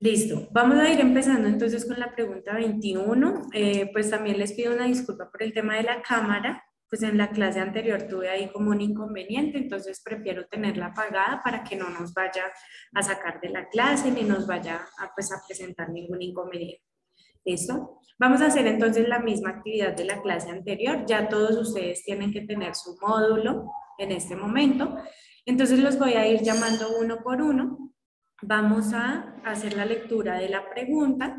Listo, vamos a ir empezando entonces con la pregunta 21. Pues también les pido una disculpa por el tema de la cámara, pues en la clase anterior tuve ahí como un inconveniente, entonces prefiero tenerla apagada para que no nos vaya a sacar de la clase ni nos vaya a, pues, a presentar ningún inconveniente. ¿Listo? Vamos a hacer entonces la misma actividad de la clase anterior. Ya todos ustedes tienen que tener su módulo en este momento. Entonces los voy a ir llamando uno por uno. Vamos a hacer la lectura de la pregunta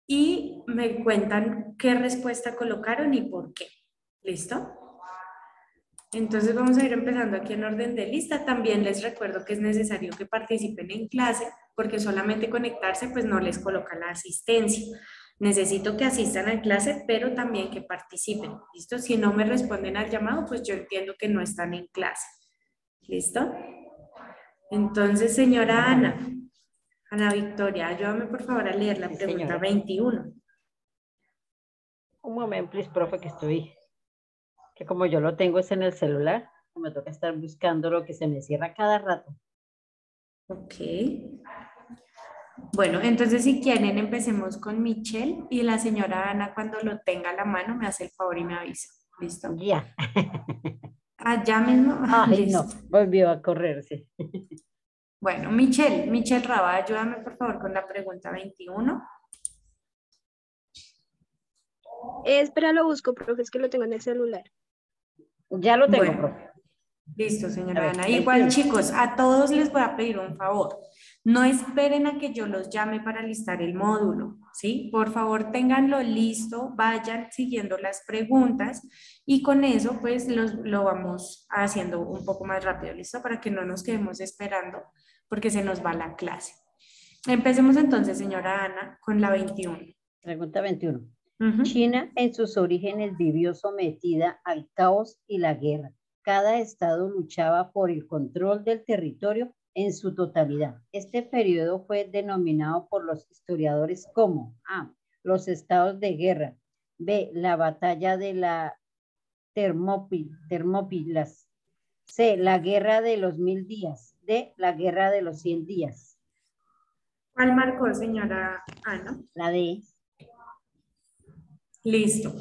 y me cuentan qué respuesta colocaron y por qué. ¿Listo? Entonces vamos a ir empezando aquí en orden de lista. También les recuerdo que es necesario que participen en clase porque solamente conectarse pues no les coloca la asistencia. Necesito que asistan a clase, pero también que participen. ¿Listo? Si no me responden al llamado, pues yo entiendo que no están en clase. ¿Listo? Entonces, señora Ana Victoria, ayúdame por favor a leer la Sí, pregunta señora. 21. Un momento, please, profe, que como yo lo tengo es en el celular, me toca estar buscando lo que se me cierra cada rato. Ok. Bueno, entonces si quieren empecemos con Michelle y la señora Ana cuando lo tenga a la mano me hace el favor y me avisa. ¿Listo? Ya. Ah, ya mismo. Ay, no, Listo. volvió a correrse. Bueno, Michelle Raba, ayúdame por favor con la pregunta 21. Espera, lo busco, profe, es que lo tengo en el celular. Ya lo tengo, Bueno, profe. listo, A señora ver, Ana. Igual, 21. chicos, a todos les voy a pedir un favor. No esperen a que yo los llame para listar el módulo, ¿sí? Por favor, ténganlo listo, vayan siguiendo las preguntas y con eso, pues, lo vamos haciendo un poco más rápido, ¿listo? Para que no nos quedemos esperando porque se nos va la clase. Empecemos entonces, señora Ana, con la 21. Pregunta 21. Ujú. China en sus orígenes vivió sometida al caos y la guerra. Cada estado luchaba por el control del territorio en su totalidad. Este periodo fue denominado por los historiadores como A. Los estados de guerra. B. La batalla de la Termópilas. C. La guerra de los 1000 días. D. La guerra de los 100 días. ¿Cuál marcó, señora Ana? La D. Listo.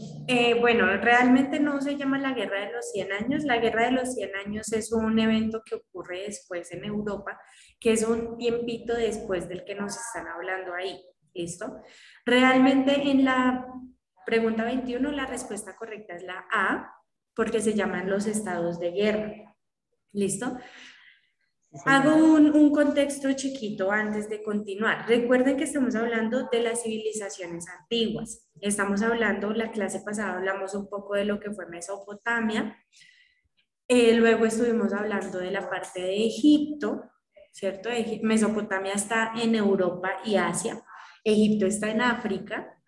Bueno, realmente no se llama la Guerra de los 100 años. La Guerra de los 100 años es un evento que ocurre después en Europa, que es un tiempito después del que nos están hablando ahí. ¿Listo? Realmente en la pregunta 21 la respuesta correcta es la A, porque se llaman los estados de guerra. ¿Listo? Sí, Hago señora. un contexto chiquito antes de continuar. Recuerden que estamos hablando de las civilizaciones antiguas. Estamos hablando, la clase pasada hablamos un poco de lo que fue Mesopotamia. Luego estuvimos hablando de la parte de Egipto, ¿cierto? Mesopotamia está en Europa y Asia. Egipto está en África.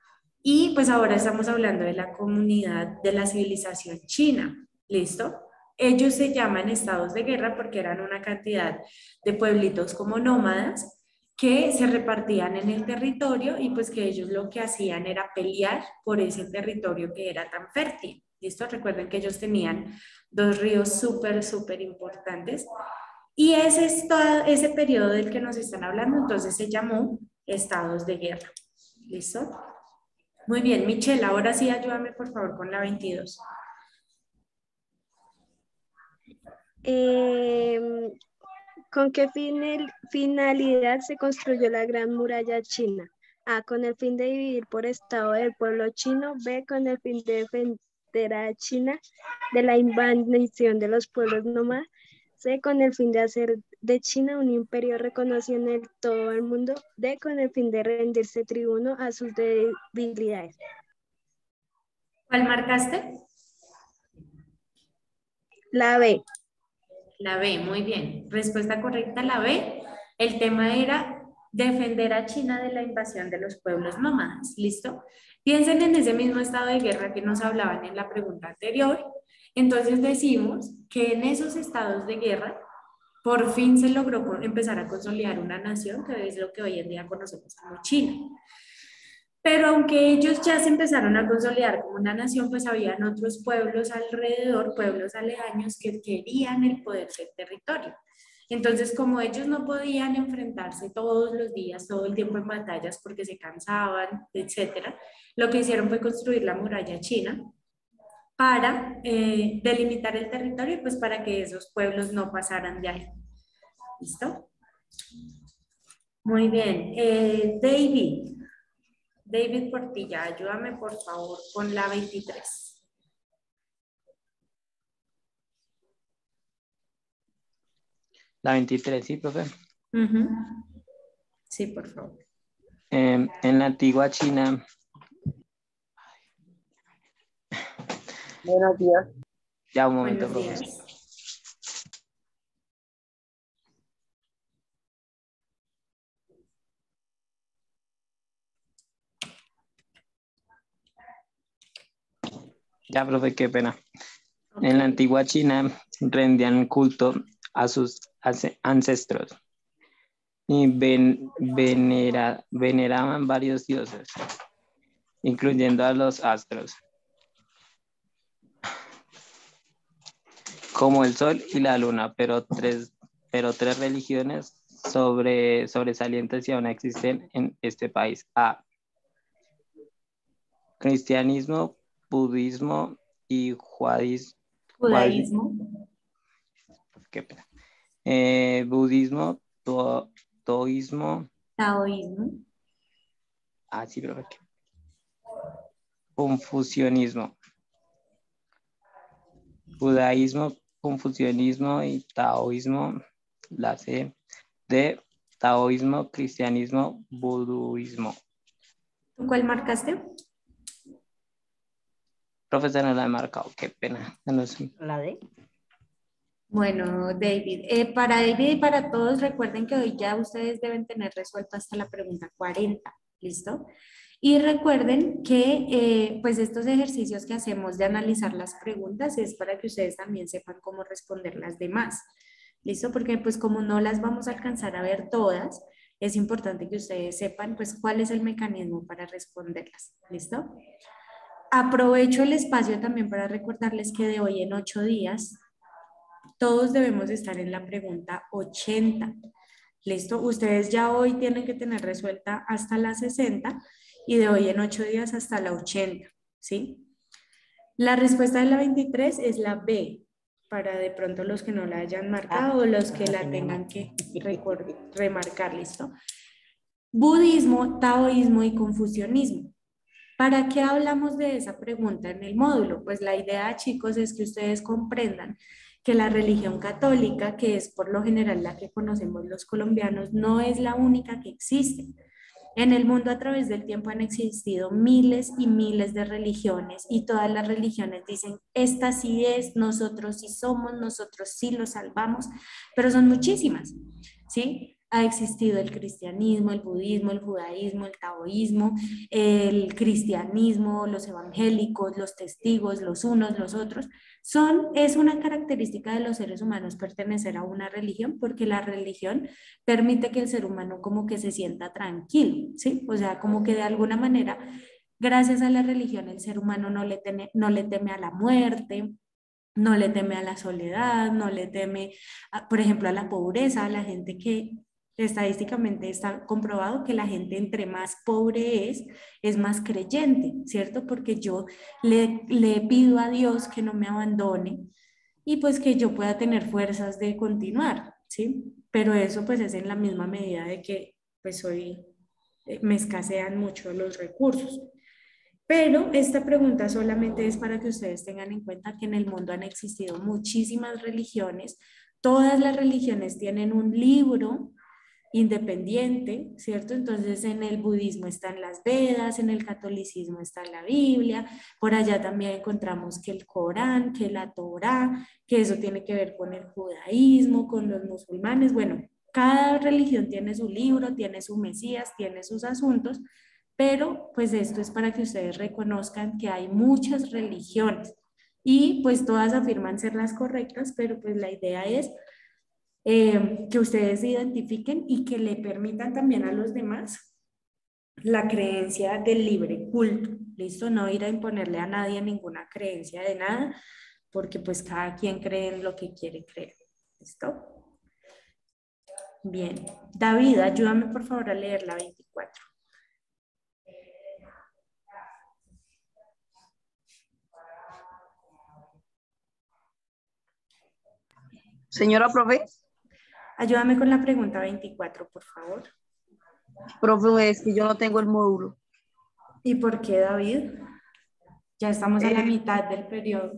Y pues ahora estamos hablando de la comunidad de la civilización china. ¿Listo? Ellos se llaman estados de guerra porque eran una cantidad de pueblitos como nómadas que se repartían en el territorio y pues que ellos lo que hacían era pelear por ese territorio que era tan fértil. ¿Listo? Recuerden que ellos tenían dos ríos súper importantes y ese periodo del que nos están hablando entonces se llamó estados de guerra. ¿Listo? Muy bien, Michelle, ahora sí ayúdame por favor con la 22. ¿Con qué finalidad se construyó la Gran Muralla China? A. Con el fin de dividir por estado del pueblo chino. B. Con el fin de defender a China de la invasión de los pueblos nómadas. C. Con el fin de hacer de China un imperio reconocido en todo el mundo. D. Con el fin de rendirse tribuno a sus debilidades. ¿Cuál marcaste? La B. La B, muy bien. Respuesta correcta, la B. El tema era defender a China de la invasión de los pueblos nómadas. ¿Listo? Piensen en ese mismo estado de guerra que nos hablaban en la pregunta anterior. Entonces decimos que en esos estados de guerra por fin se logró empezar a consolidar una nación que es lo que hoy en día conocemos como China. Pero aunque ellos ya se empezaron a consolidar como una nación, pues habían otros pueblos alrededor, pueblos aledaños que querían el poder del territorio. Entonces, como ellos no podían enfrentarse todos los días, todo el tiempo en batallas porque se cansaban, etcétera, lo que hicieron fue construir la muralla china para delimitar el territorio y pues para que esos pueblos no pasaran de ahí. ¿Listo? Muy bien. David Portilla, ayúdame por favor con la 23. La 23, sí, profe. Sí, por favor. En la antigua China. Buenos días. Ya, un momento, Buenos profe. días. Ya, profe, qué pena. Okay. En la antigua China rendían culto a sus ancestros y veneraban varios dioses, incluyendo a los astros, como el sol y la luna, pero tres religiones sobresalientes y aún existen en este país. A. Cristianismo, budismo y Judaísmo. qué pena. Budismo, taoísmo. Taoísmo. Ah, sí, pero confucianismo. Judaísmo, confucianismo y taoísmo. La C. De taoísmo, cristianismo, buduismo. ¿Tú cuál marcaste? Profesor, no la he marcado, qué pena. No sé. La D. Bueno, David, para David y para todos, recuerden que hoy ya ustedes deben tener resuelta hasta la pregunta 40, ¿listo? Y recuerden que pues estos ejercicios que hacemos de analizar las preguntas es para que ustedes también sepan cómo responder las demás, ¿listo? Porque pues como no las vamos a alcanzar a ver todas, es importante que ustedes sepan pues cuál es el mecanismo para responderlas, ¿listo? Aprovecho el espacio también para recordarles que de hoy en 8 días todos debemos estar en la pregunta 80. ¿Listo? Ustedes ya hoy tienen que tener resuelta hasta la 60 y de hoy en 8 días hasta la 80. ¿Sí? La respuesta de la 23 es la B, para de pronto los que no la hayan marcado o los que la tengan que remarcar. ¿Listo? Budismo, taoísmo y confucianismo. ¿Para qué hablamos de esa pregunta en el módulo? Pues la idea, chicos, es que ustedes comprendan que la religión católica, que es por lo general la que conocemos los colombianos, no es la única que existe. En el mundo a través del tiempo han existido miles y miles de religiones y todas las religiones dicen, esta sí es, nosotros sí somos, nosotros sí lo salvamos, pero son muchísimas, ¿sí? Ha existido el cristianismo, el budismo, el judaísmo, el taoísmo, el cristianismo, los evangélicos, los testigos, los unos, los otros. Es una característica de los seres humanos pertenecer a una religión porque la religión permite que el ser humano como que se sienta tranquilo, ¿sí? O sea, como que de alguna manera, gracias a la religión, el ser humano no le teme a la muerte, no le teme a la soledad, no le teme, por ejemplo, a la pobreza, a la gente que estadísticamente está comprobado que la gente entre más pobre es más creyente, ¿cierto? Porque yo le pido a Dios que no me abandone y pues que yo pueda tener fuerzas de continuar, ¿sí? Pero eso pues es en la misma medida de que pues hoy me escasean mucho los recursos. Pero esta pregunta solamente es para que ustedes tengan en cuenta que en el mundo han existido muchísimas religiones, todas las religiones tienen un libro independiente, ¿cierto? Entonces en el budismo están las Vedas, en el catolicismo está la Biblia, por allá también encontramos que el Corán, que la Torá, que eso tiene que ver con el judaísmo, con los musulmanes, bueno, cada religión tiene su libro, tiene su Mesías, tiene sus asuntos, pero pues esto es para que ustedes reconozcan que hay muchas religiones y pues todas afirman ser las correctas, pero pues la idea es que ustedes se identifiquen y que le permitan también a los demás la creencia del libre culto, ¿listo? No ir a imponerle a nadie ninguna creencia de nada, porque pues cada quien cree en lo que quiere creer, ¿listo? Bien. David, ayúdame por favor a leer la 24. Señora profe, Ayúdame con la pregunta 24, por favor. profe, es que yo no tengo el módulo. ¿Y por qué, David? Ya estamos a la Eh, mitad del periodo.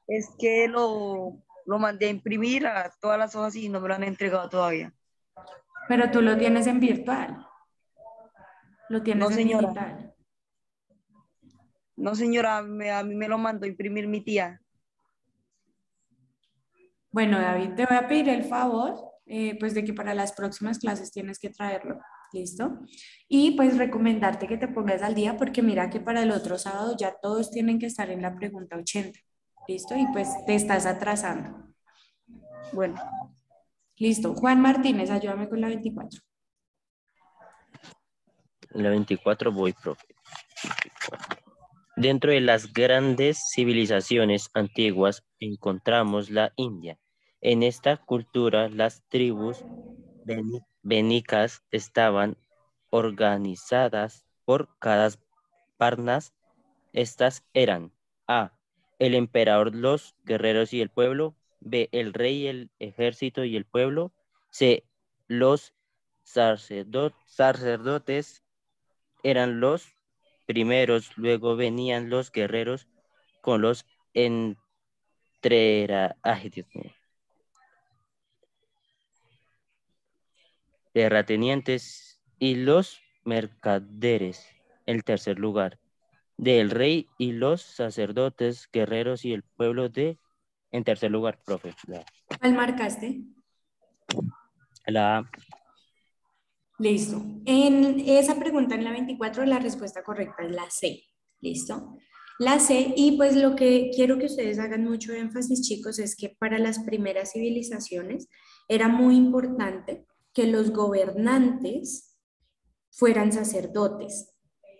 Es que lo mandé a imprimir a todas las hojas y no me lo han entregado todavía. Pero tú lo tienes en virtual. Lo tienes No, en señora. digital. No, señora, a mí me lo mandó a imprimir mi tía. Bueno, David, te voy a pedir el favor, pues de que para las próximas clases tienes que traerlo. ¿Listo? Y pues recomendarte que te pongas al día porque mira que para el otro sábado ya todos tienen que estar en la pregunta 80. ¿Listo? Y pues te estás atrasando. Bueno, Listo. Juan Martínez, ayúdame con la 24. La 24 voy, profe. Dentro de las grandes civilizaciones antiguas encontramos la India. En esta cultura las tribus bénicas estaban organizadas por cada parnas. Estas eran A, el emperador, los guerreros y el pueblo; B, el rey, el ejército y el pueblo; C, los sacerdotes eran los primeros; luego venían los guerreros con los ay, Dios mío, terratenientes y los mercaderes. El tercer lugar, del rey y los sacerdotes, guerreros y el pueblo de... En tercer lugar, profe. ¿Cuál marcaste? La Listo. En esa pregunta en la 24 la respuesta correcta es la C. ¿Listo? La C, y pues lo que quiero que ustedes hagan mucho énfasis, chicos, es que para las primeras civilizaciones era muy importante que los gobernantes fueran sacerdotes.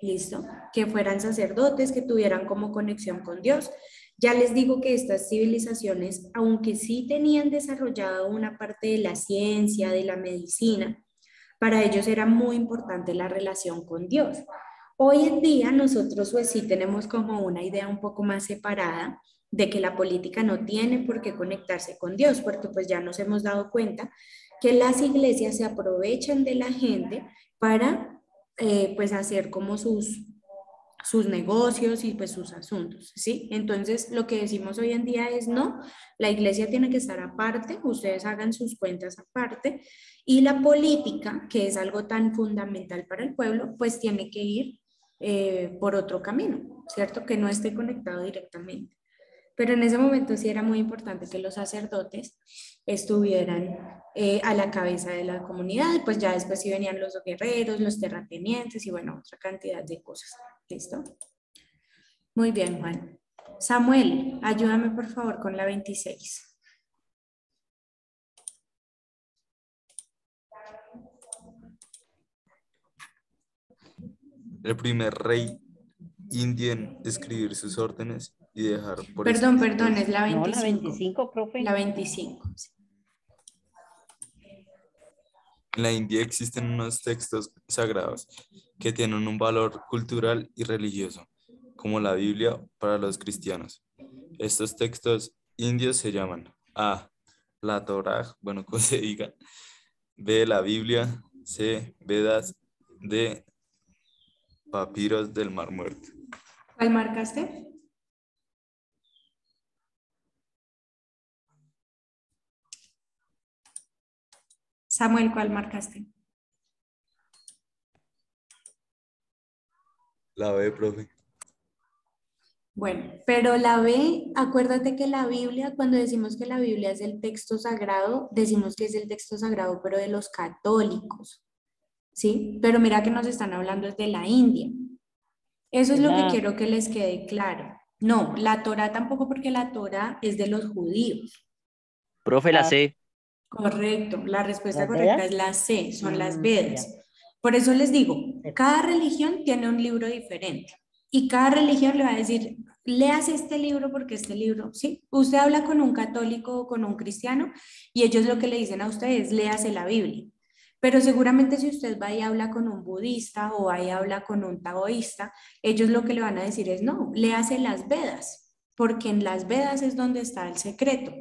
¿Listo? Que fueran sacerdotes, que tuvieran como conexión con Dios. Ya les digo que estas civilizaciones, aunque sí tenían desarrollado una parte de la ciencia, de la medicina, para ellos era muy importante la relación con Dios. Hoy en día nosotros pues sí tenemos como una idea un poco más separada de que la política no tiene por qué conectarse con Dios, porque pues ya nos hemos dado cuenta que las iglesias se aprovechan de la gente para pues hacer como sus negocios y pues sus asuntos, ¿sí? Entonces, lo que decimos hoy en día es no, la iglesia tiene que estar aparte, ustedes hagan sus cuentas aparte, y la política, que es algo tan fundamental para el pueblo, pues tiene que ir por otro camino, ¿cierto? Que no esté conectado directamente. Pero en ese momento sí era muy importante que los sacerdotes estuvieran a la cabeza de la comunidad, pues ya después sí venían los guerreros, los terratenientes y bueno, otra cantidad de cosas. ¿Listo? Muy bien, Juan. Samuel, ayúdame por favor con la 26. El primer rey indio en escribir sus órdenes y dejar por Perdón, escrito. es la 25. No, la 25, profe. La 25. Sí. En la India existen unos textos sagrados que tienen un valor cultural y religioso, como la Biblia para los cristianos. Estos textos indios se llaman A, la Torá, bueno, como se diga; B, la Biblia; C, Vedas; D, papiros del Mar Muerto. ¿Cuál marcaste? Samuel, ¿cuál marcaste? La B, profe. Bueno, pero la B, acuérdate que la Biblia, cuando decimos que la Biblia es el texto sagrado, decimos que es el texto sagrado, pero de los católicos, ¿sí? Pero mira que nos están hablando de la India. Eso es lo que quiero que les quede claro. No, la Torá tampoco, porque la Torá es de los judíos. profe, la C. Correcto, la respuesta ¿Las correcta Vedas? es la C, son las Ya. Vedas. Por eso les digo, cada religión tiene un libro diferente y cada religión le va a decir léase este libro porque este libro, ¿sí? Usted habla con un católico o con un cristiano y ellos lo que le dicen a ustedes, léase la Biblia. Pero seguramente si usted va y habla con un budista o va y habla con un taoísta, ellos lo que le van a decir es, no, léase las Vedas, porque en las Vedas es donde está el secreto.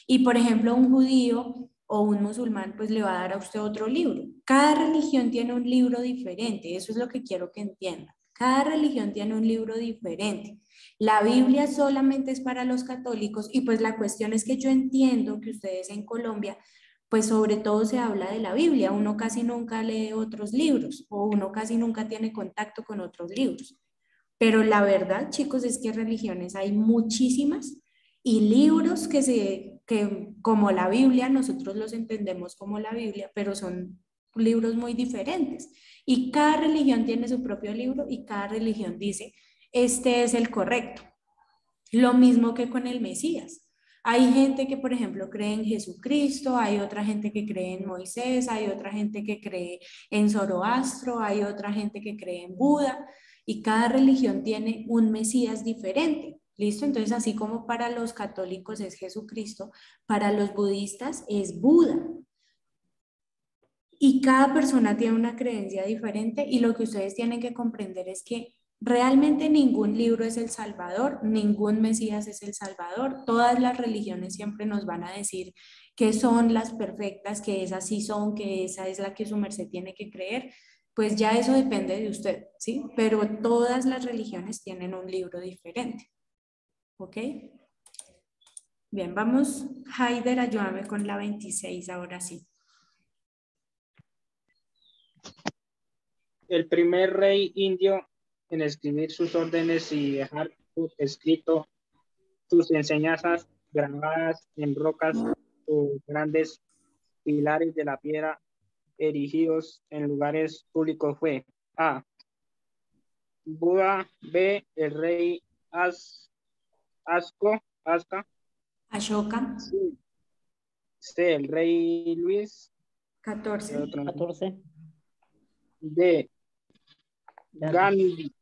Y por ejemplo, un judío o un musulmán pues le va a dar a usted otro libro. Cada religión tiene un libro diferente, eso es lo que quiero que entiendan. Cada religión tiene un libro diferente. La Biblia solamente es para los católicos y pues la cuestión es que yo entiendo que ustedes en Colombia pues sobre todo se habla de la Biblia, uno casi nunca lee otros libros o uno casi nunca tiene contacto con otros libros. Pero la verdad, chicos, es que religiones hay muchísimas y libros que como la Biblia, nosotros los entendemos como la Biblia, pero son libros muy diferentes. Y cada religión tiene su propio libro y cada religión dice, este es el correcto. Lo mismo que con el Mesías. Hay gente que, por ejemplo, cree en Jesucristo, hay otra gente que cree en Moisés, hay otra gente que cree en Zoroastro, hay otra gente que cree en Buda, y cada religión tiene un Mesías diferente. ¿Listo? Entonces, así como para los católicos es Jesucristo, para los budistas es Buda. Y cada persona tiene una creencia diferente y lo que ustedes tienen que comprender es que realmente ningún libro es el Salvador, ningún Mesías es el Salvador. Todas las religiones siempre nos van a decir que son las perfectas, que esas sí son, que esa es la que su merced tiene que creer. Pues ya eso depende de usted, ¿sí? Pero todas las religiones tienen un libro diferente. ¿Ok? Bien, vamos. Haider, ayúdame con la 26 ahora sí. El primer rey indio en escribir sus órdenes y dejar escrito sus enseñanzas grabadas en rocas o grandes pilares de la piedra erigidos en lugares públicos fue A. Buda, B. El rey Asca, Ashoka. C. El rey Luis 14. 14. D. Gandhi.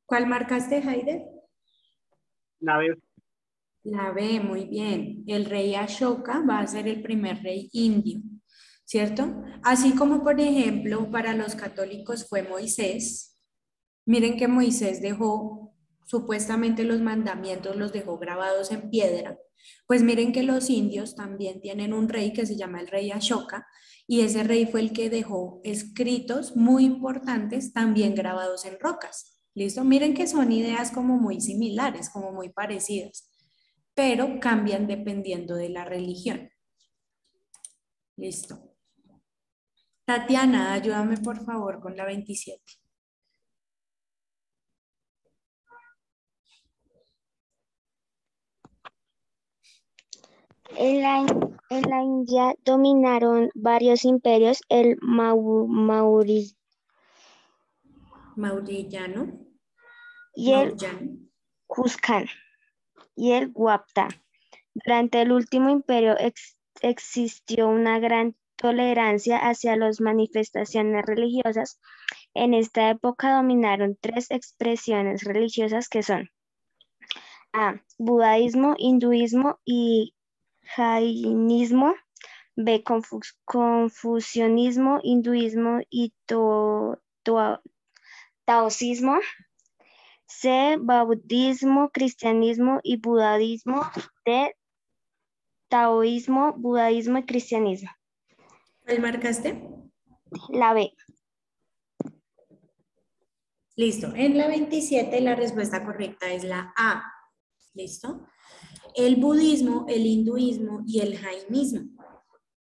¿Cuál marcaste, Haider? La B. La B, muy bien. El rey Ashoka va a ser el primer rey indio, ¿cierto? Así como, por ejemplo, para los católicos fue Moisés. Miren que Moisés dejó, supuestamente los mandamientos los dejó grabados en piedra. Pues miren que los indios también tienen un rey que se llama el rey Ashoka y ese rey fue el que dejó escritos muy importantes también grabados en rocas. ¿Listo? Miren que son ideas como muy similares, como muy parecidas, pero cambian dependiendo de la religión. Listo. Tatiana, ayúdame por favor con la 27. En la India dominaron varios imperios, el Maurillano. y el Cuscan y el Guapta. Durante el último imperio existió una gran tolerancia hacia las manifestaciones religiosas. En esta época dominaron tres expresiones religiosas que son A. Budaísmo, hinduismo y jainismo. B. Confucianismo, hinduismo y taoísmo. C. Budismo, cristianismo y budaísmo. D. Taoísmo, budaísmo y cristianismo. ¿Cuál marcaste? La B. Listo. En la 27 la respuesta correcta es la A. ¿Listo? El budismo, el hinduismo y el jainismo.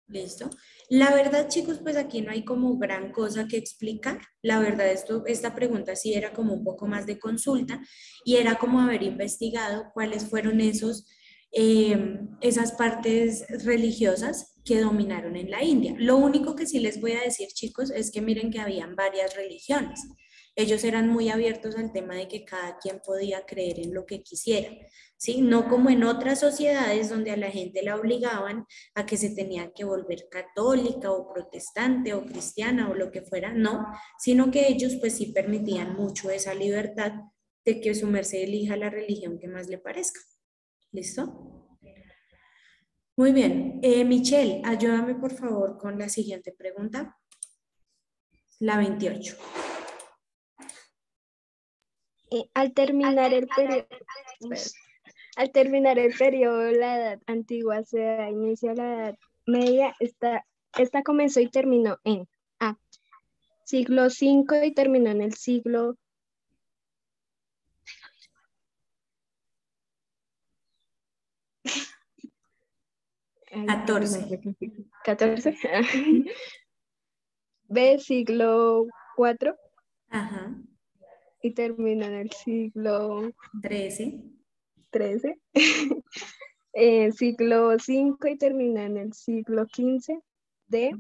¿Listo? La verdad, chicos, pues aquí no hay como gran cosa que explicar. La verdad, esta pregunta sí era como un poco más de consulta y era como haber investigado cuáles fueron esas partes religiosas que dominaron en la India. Lo único que sí les voy a decir, chicos, es que miren que habían varias religiones. Ellos eran muy abiertos al tema de que cada quien podía creer en lo que quisiera, ¿sí? No como en otras sociedades donde a la gente la obligaban a que se tenía que volver católica o protestante o cristiana o lo que fuera, no, sino que ellos pues sí permitían mucho esa libertad de que su merced elija la religión que más le parezca. ¿Listo? Muy bien. Michelle, ayúdame por favor con la siguiente pregunta. La 28. Al terminar el periodo, la Edad Antigua se da inicio a la Edad Media. Esta comenzó y terminó en A. Siglo V y terminó en el siglo 14. B, siglo IV. Ajá. Y terminó en el siglo 13. Siglo V y terminó en el siglo XV. D,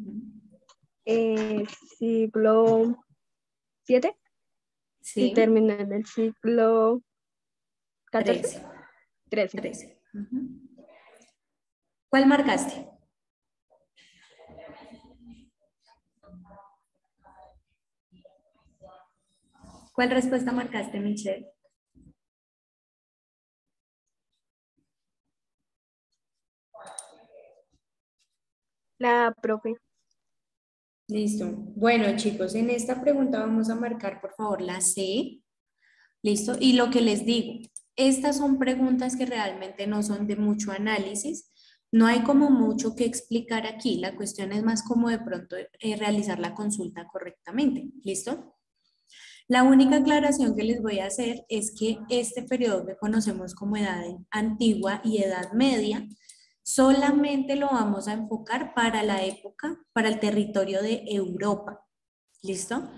siglo VII. Sí. Y terminó en el siglo XIV. 13. ¿Cuál marcaste? ¿Cuál respuesta marcaste, Michelle? La profe. Listo. Bueno, chicos, en esta pregunta vamos a marcar, por favor, la C. ¿Listo? Y lo que les digo, estas son preguntas que realmente no son de mucho análisis. No hay como mucho que explicar aquí. La cuestión es más como de pronto realizar la consulta correctamente. ¿Listo? La única aclaración que les voy a hacer es que este periodo que conocemos como Edad Antigua y Edad Media solamente lo vamos a enfocar para la época, para el territorio de Europa. ¿Listo?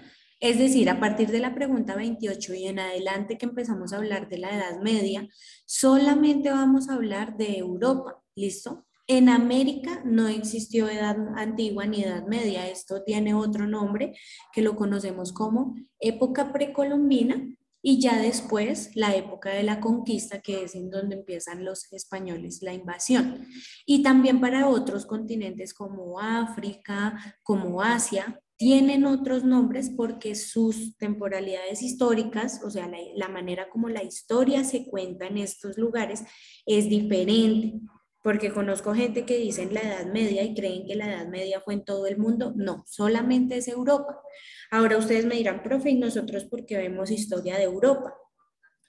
Es decir, a partir de la pregunta 28 y en adelante que empezamos a hablar de la Edad Media, solamente vamos a hablar de Europa. ¿Listo? En América no existió Edad Antigua ni Edad Media. Esto tiene otro nombre que lo conocemos como época precolombina y ya después la época de la conquista, que es en donde empiezan los españoles la invasión. Y también para otros continentes como África, como Asia, tienen otros nombres porque sus temporalidades históricas, o sea, la manera como la historia se cuenta en estos lugares es diferente. Porque conozco gente que dice en la Edad Media y creen que la Edad Media fue en todo el mundo. No, solamente es Europa. Ahora ustedes me dirán, profe, ¿y nosotros por qué vemos historia de Europa?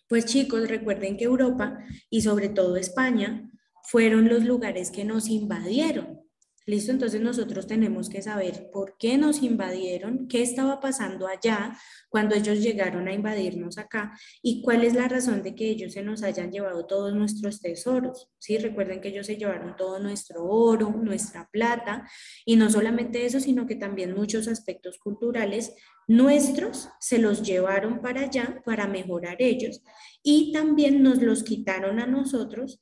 Pues chicos, recuerden que Europa y sobre todo España fueron los lugares que nos invadieron. ¿Listo? Entonces nosotros tenemos que saber por qué nos invadieron, qué estaba pasando allá cuando ellos llegaron a invadirnos acá y cuál es la razón de que ellos se nos hayan llevado todos nuestros tesoros. ¿Sí? Recuerden que ellos se llevaron todo nuestro oro, nuestra plata y no solamente eso, sino que también muchos aspectos culturales nuestros se los llevaron para allá para mejorar ellos y también nos los quitaron a nosotros.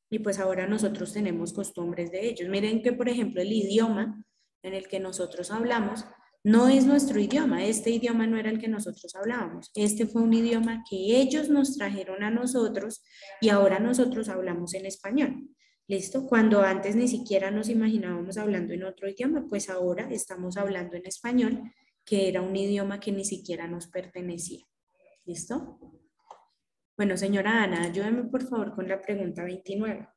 Y pues ahora nosotros tenemos costumbres de ellos. Miren que, por ejemplo, el idioma en el que nosotros hablamos no es nuestro idioma. Este idioma no era el que nosotros hablábamos. Este fue un idioma que ellos nos trajeron a nosotros y ahora nosotros hablamos en español. ¿Listo? Cuando antes ni siquiera nos imaginábamos hablando en otro idioma, pues ahora estamos hablando en español, que era un idioma que ni siquiera nos pertenecía. ¿Listo? Bueno, señora Ana, ayúdeme por favor con la pregunta 29.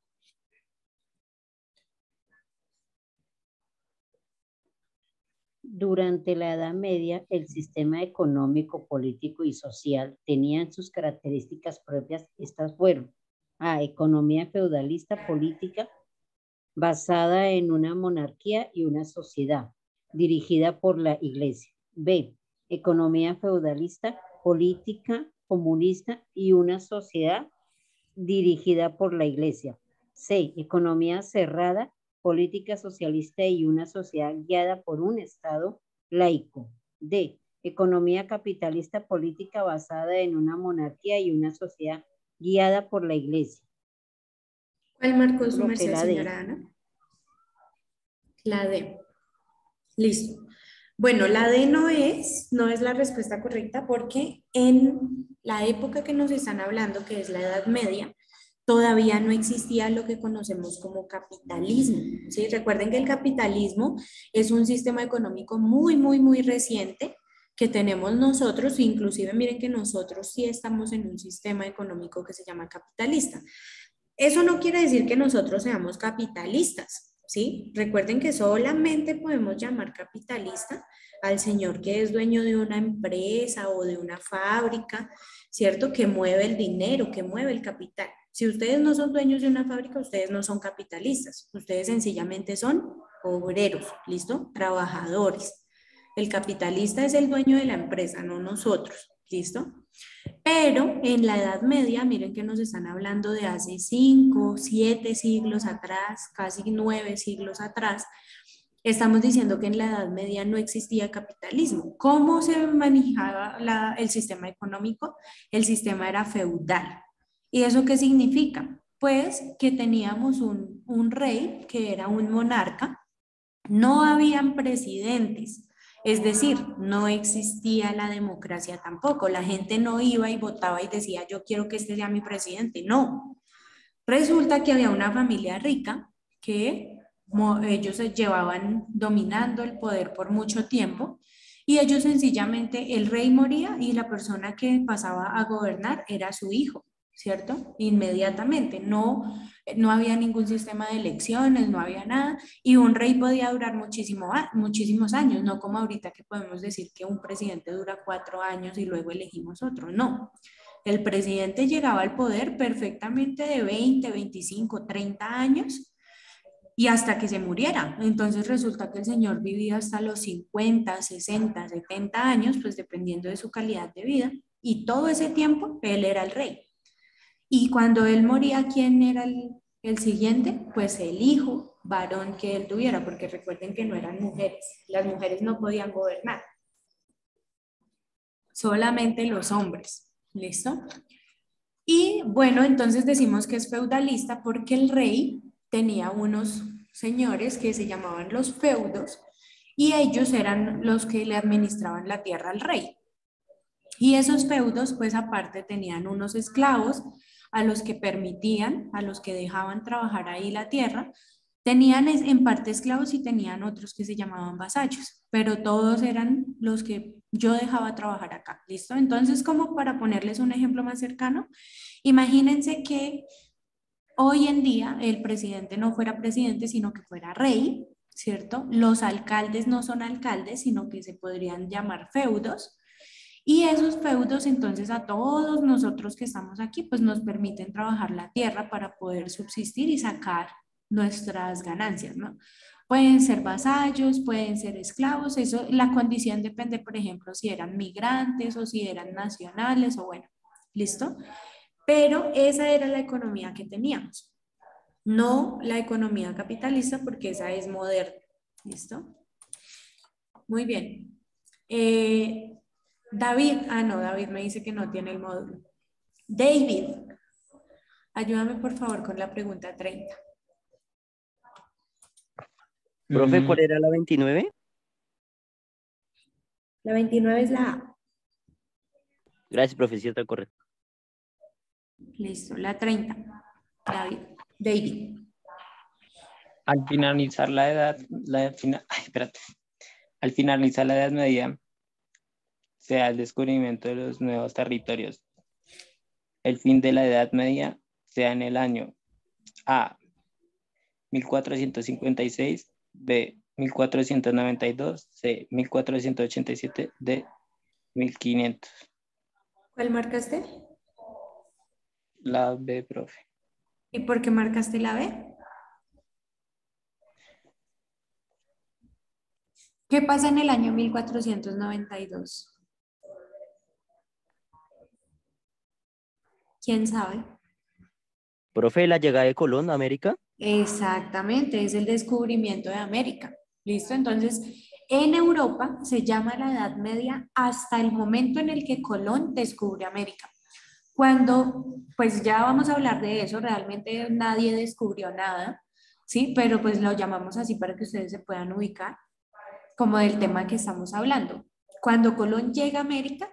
Durante la Edad Media, el sistema económico, político y social tenían sus características propias. Estas fueron: A, economía feudalista política basada en una monarquía y una sociedad dirigida por la Iglesia. B, economía feudalista política comunista y una sociedad dirigida por la Iglesia. C, economía cerrada, política socialista y una sociedad guiada por un Estado laico. D, economía capitalista política basada en una monarquía y una sociedad guiada por la Iglesia. ¿Cuál marcó su merced, señora Ana? La D. Listo. Bueno, la D no es la respuesta correcta porque en la época que nos están hablando, que es la Edad Media, todavía no existía lo que conocemos como capitalismo. ¿Sí? Recuerden que el capitalismo es un sistema económico muy reciente que tenemos nosotros, inclusive miren que nosotros sí estamos en un sistema económico que se llama capitalista. Eso no quiere decir que nosotros seamos capitalistas, ¿sí? Recuerden que solamente podemos llamar capitalista al señor que es dueño de una empresa o de una fábrica, ¿cierto? Que mueve el dinero, que mueve el capital. Si ustedes no son dueños de una fábrica, ustedes no son capitalistas, ustedes sencillamente son obreros, ¿listo? Trabajadores. El capitalista es el dueño de la empresa, no nosotros, ¿listo? Pero en la Edad Media, miren que nos están hablando de hace 5, 7 siglos atrás, casi 9 siglos atrás, estamos diciendo que en la Edad Media no existía capitalismo. ¿Cómo se manejaba el sistema económico? El sistema era feudal. ¿Y eso qué significa? Pues que teníamos un rey que era un monarca, no habían presidentes. Es decir, no existía la democracia tampoco. La gente no iba y votaba y decía, yo quiero que este sea mi presidente. No. Resulta que había una familia rica que ellos se llevaban dominando el poder por mucho tiempo y ellos sencillamente, el rey moría y la persona que pasaba a gobernar era su hijo, ¿cierto? Inmediatamente. No había ningún sistema de elecciones, no había nada, y un rey podía durar muchísimos años, no como ahorita que podemos decir que un presidente dura 4 años y luego elegimos otro, no. El presidente llegaba al poder perfectamente de 20, 25, 30 años y hasta que se muriera. Entonces resulta que el señor vivía hasta los 50, 60, 70 años, pues dependiendo de su calidad de vida, y todo ese tiempo él era el rey. Y cuando él moría, ¿quién era el siguiente? Pues el hijo varón que él tuviera, porque recuerden que no eran mujeres, las mujeres no podían gobernar, solamente los hombres, ¿listo? Y bueno, entonces decimos que es feudalista porque el rey tenía unos señores que se llamaban los feudos y ellos eran los que le administraban la tierra al rey. Y esos feudos, pues aparte, tenían unos esclavos a los que permitían, a los que dejaban trabajar ahí la tierra. Tenían en parte esclavos y tenían otros que se llamaban vasallos, pero todos eran los que yo dejaba trabajar acá, ¿listo? Entonces, como para ponerles un ejemplo más cercano, imagínense que hoy en día el presidente no fuera presidente, sino que fuera rey, ¿cierto? Los alcaldes no son alcaldes, sino que se podrían llamar feudos. Y esos feudos entonces a todos nosotros que estamos aquí pues nos permiten trabajar la tierra para poder subsistir y sacar nuestras ganancias, ¿no? Pueden ser vasallos, pueden ser esclavos, eso, la condición depende, por ejemplo, si eran migrantes o si eran nacionales o bueno, ¿listo? Pero esa era la economía que teníamos, no la economía capitalista porque esa es moderna, ¿listo? Muy bien. David, no, David me dice que no tiene el módulo. David, ayúdame por favor con la pregunta 30. Profe, ¿cuál era la 29? La 29 es la A. Gracias, profe, sí está correcto. Listo, la 30. David. Al finalizar al finalizar la Edad Media, se da el descubrimiento de los nuevos territorios. El fin de la Edad Media se da en el año A, 1456, B, 1492, C, 1487, D, 1500. ¿Cuál marcaste? La B, profe. ¿Y por qué marcaste la B? ¿Qué pasa en el año 1492? ¿Quién sabe? Profe, la llegada de Colón a América. Exactamente, es el descubrimiento de América. ¿Listo? Entonces, en Europa se llama la Edad Media hasta el momento en el que Colón descubre América. Cuando, pues ya vamos a hablar de eso, realmente nadie descubrió nada, ¿sí? Pero pues lo llamamos así para que ustedes se puedan ubicar como del tema que estamos hablando. Cuando Colón llega a América,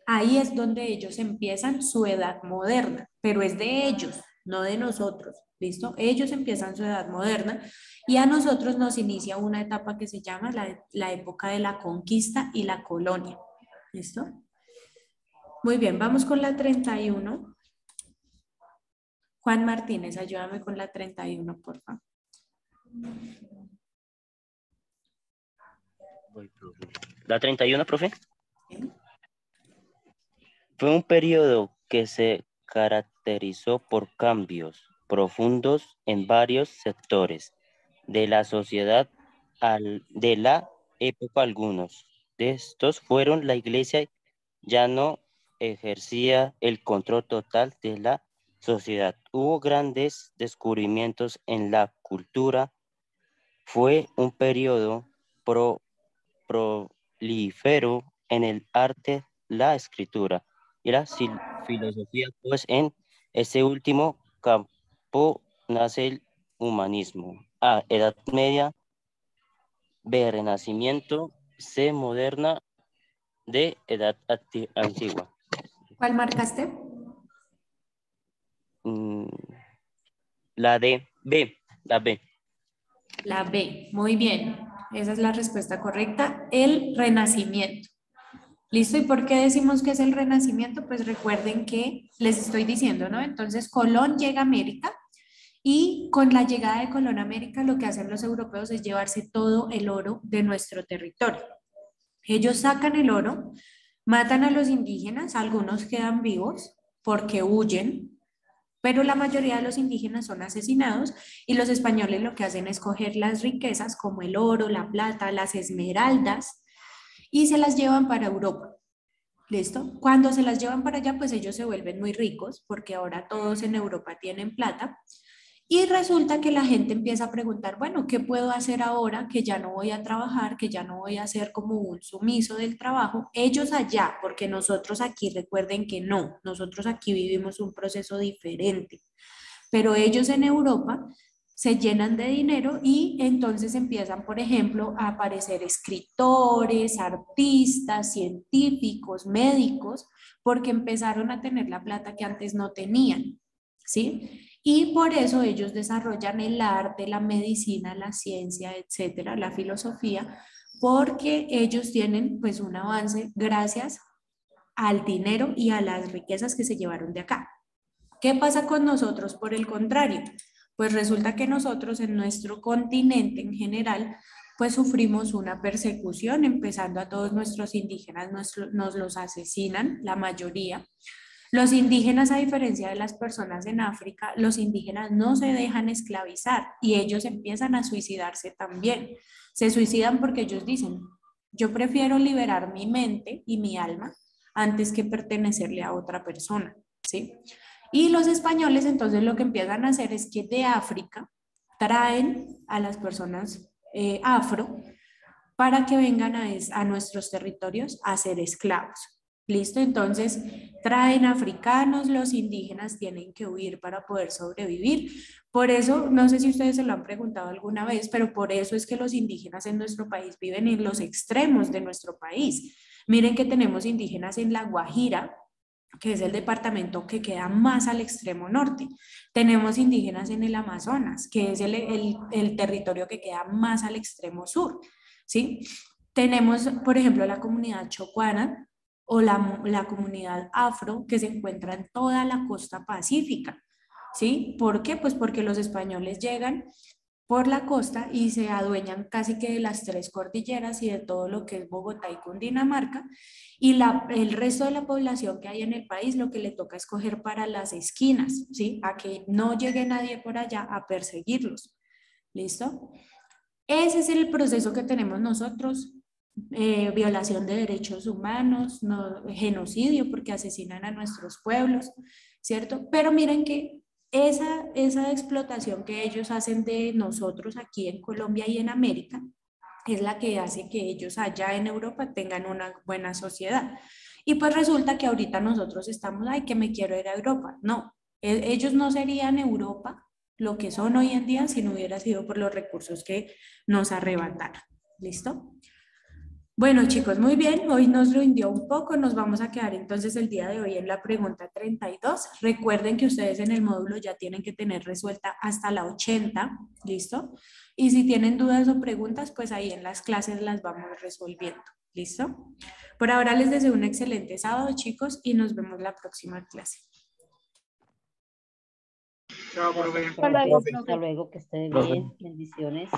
ahí es donde ellos empiezan su edad moderna, pero es de ellos, no de nosotros, ¿listo? Ellos empiezan su edad moderna y a nosotros nos inicia una etapa que se llama la época de la conquista y la colonia, ¿listo? Muy bien, vamos con la 31. Juan Martínez, ayúdame con la 31, por favor. La 31, profe. Sí. Fue un periodo que se caracterizó por cambios profundos en varios sectores de la sociedad de la época. Algunos de estos fueron: la iglesia ya no ejercía el control total de la sociedad. Hubo grandes descubrimientos en la cultura. Fue un periodo prolífero en el arte, la escritura y la filosofía, pues en este último campo nace el humanismo. A Edad Media, B, Renacimiento, C, Moderna, D, Edad Antigua. ¿Cuál marcaste? La D, B, la B. La B, muy bien. Esa es la respuesta correcta, el Renacimiento. ¿Listo? ¿Y por qué decimos que es el Renacimiento? Pues recuerden que les estoy diciendo, ¿no? Entonces Colón llega a América y con la llegada de Colón a América lo que hacen los europeos es llevarse todo el oro de nuestro territorio. Ellos sacan el oro, matan a los indígenas, algunos quedan vivos porque huyen, pero la mayoría de los indígenas son asesinados y los españoles lo que hacen es coger las riquezas como el oro, la plata, las esmeraldas y se las llevan para Europa. ¿Listo? Cuando se las llevan para allá, pues ellos se vuelven muy ricos porque ahora todos en Europa tienen plata. Y resulta que la gente empieza a preguntar, bueno, ¿qué puedo hacer ahora que ya no voy a trabajar, que ya no voy a ser como un sumiso del trabajo? Ellos allá, porque nosotros aquí, recuerden que no, nosotros aquí vivimos un proceso diferente, pero ellos en Europa se llenan de dinero y entonces empiezan, por ejemplo, a aparecer escritores, artistas, científicos, médicos, porque empezaron a tener la plata que antes no tenían, ¿sí? Y por eso ellos desarrollan el arte, la medicina, la ciencia, etcétera, la filosofía, porque ellos tienen pues un avance gracias al dinero y a las riquezas que se llevaron de acá. ¿Qué pasa con nosotros por el contrario? Pues resulta que nosotros en nuestro continente en general pues sufrimos una persecución, empezando a todos nuestros indígenas nos los asesinan, la mayoría. Los indígenas, a diferencia de las personas en África, los indígenas no se dejan esclavizar y ellos empiezan a suicidarse también. Se suicidan porque ellos dicen, yo prefiero liberar mi mente y mi alma antes que pertenecerle a otra persona, ¿sí? Y los españoles entonces lo que empiezan a hacer es que de África traen a las personas afro para que vengan a nuestros territorios a ser esclavos. ¿Listo? Entonces traen africanos, los indígenas tienen que huir para poder sobrevivir. Por eso, no sé si ustedes se lo han preguntado alguna vez, pero por eso es que los indígenas en nuestro país viven en los extremos de nuestro país. Miren que tenemos indígenas en La Guajira, que es el departamento que queda más al extremo norte. Tenemos indígenas en el Amazonas, que es el territorio que queda más al extremo sur, ¿sí? Tenemos, por ejemplo, la comunidad chocuana o la comunidad afro que se encuentra en toda la costa pacífica, ¿sí? ¿Por qué? Pues porque los españoles llegan por la costa y se adueñan casi que de las 3 cordilleras y de todo lo que es Bogotá y Cundinamarca, y el resto de la población que hay en el país lo que le toca es coger para las esquinas, ¿sí? A que no llegue nadie por allá a perseguirlos. ¿Listo? Ese es el proceso que tenemos nosotros, violación de derechos humanos, no, genocidio porque asesinan a nuestros pueblos, ¿cierto? Pero miren que esa explotación que ellos hacen de nosotros aquí en Colombia y en América es la que hace que ellos allá en Europa tengan una buena sociedad. Y pues resulta que ahorita nosotros estamos, ay, que me quiero ir a Europa. No, ellos no serían Europa lo que son hoy en día si no hubiera sido por los recursos que nos arrebataron. ¿Listo? Bueno, chicos, muy bien. Hoy nos rindió un poco. Nos vamos a quedar entonces el día de hoy en la pregunta 32. Recuerden que ustedes en el módulo ya tienen que tener resuelta hasta la 80, ¿listo? Y si tienen dudas o preguntas, pues ahí en las clases las vamos resolviendo, ¿listo? Por ahora les deseo un excelente sábado, chicos, y nos vemos la próxima clase. Chao, profe. Gracias, profe. Hasta luego, que esté bien. Bendiciones.